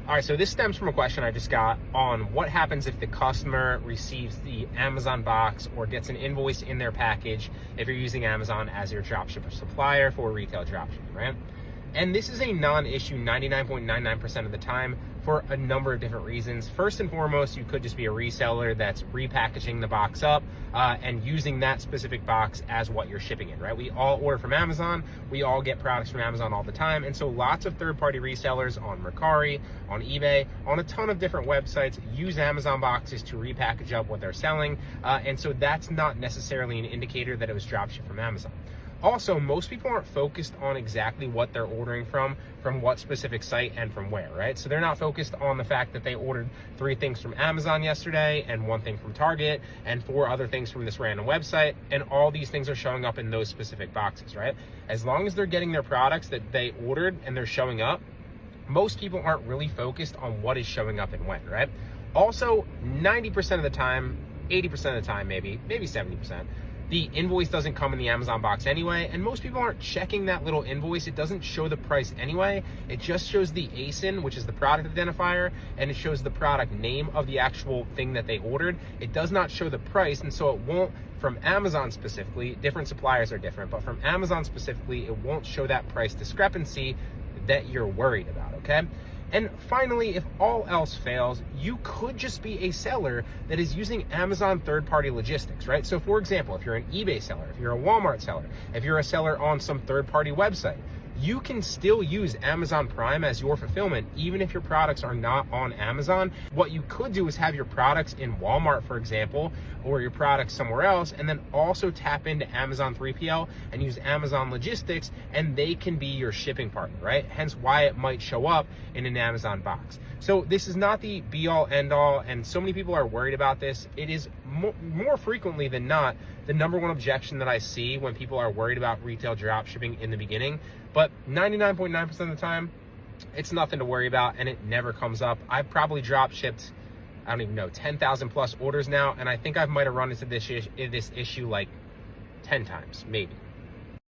All right, so this stems from a question I just got on what happens if the customer receives the Amazon box or gets an invoice in their package if you're using Amazon as your dropshipper supplier for retail dropshipping, right? And this is a non-issue 99.99% of the time for a number of different reasons. First and foremost, you could just be a reseller that's repackaging the box up and using that specific box as what you're shipping in, right? We all order from Amazon. We all get products from Amazon all the time. And so lots of third-party resellers on Mercari, on eBay, on a ton of different websites use Amazon boxes to repackage up what they're selling. And so that's not necessarily an indicator that it was dropshipped from Amazon. Also, most people aren't focused on exactly what they're ordering from what specific site and from where, right? So they're not focused on the fact that they ordered 3 things from Amazon yesterday and 1 thing from Target and 4 other things from this random website, and all these things are showing up in those specific boxes, right? As long as they're getting their products that they ordered and they're showing up, most people aren't really focused on what is showing up and when, right? Also, 90% of the time, 80% of the time, maybe 70%, the invoice doesn't come in the Amazon box anyway, and most people aren't checking that little invoice. It doesn't show the price anyway. It just shows the ASIN, which is the product identifier, and it shows the product name of the actual thing that they ordered. It does not show the price, and so it won't, from Amazon specifically, different suppliers are different, but from Amazon specifically, it won't show that price discrepancy that you're worried about, okay? And finally, if all else fails, you could just be a seller that is using Amazon third-party logistics, right? So for example, if you're an eBay seller, if you're a Walmart seller, if you're a seller on some third-party website, you can still use Amazon Prime as your fulfillment, even if your products are not on Amazon. What you could do is have your products in Walmart, for example, or your products somewhere else, and then also tap into Amazon 3PL and use Amazon Logistics, and they can be your shipping partner, right? Hence why it might show up in an Amazon box. So this is not the be-all, end-all, and so many people are worried about this. It is more frequently than not the #1 objection that I see when people are worried about retail drop shipping in the beginning. But 99.9% of the time, it's nothing to worry about, and it never comes up. I've probably drop shipped, I don't even know, 10,000 plus orders now, and I think I might have run into this issue like 10 times, maybe.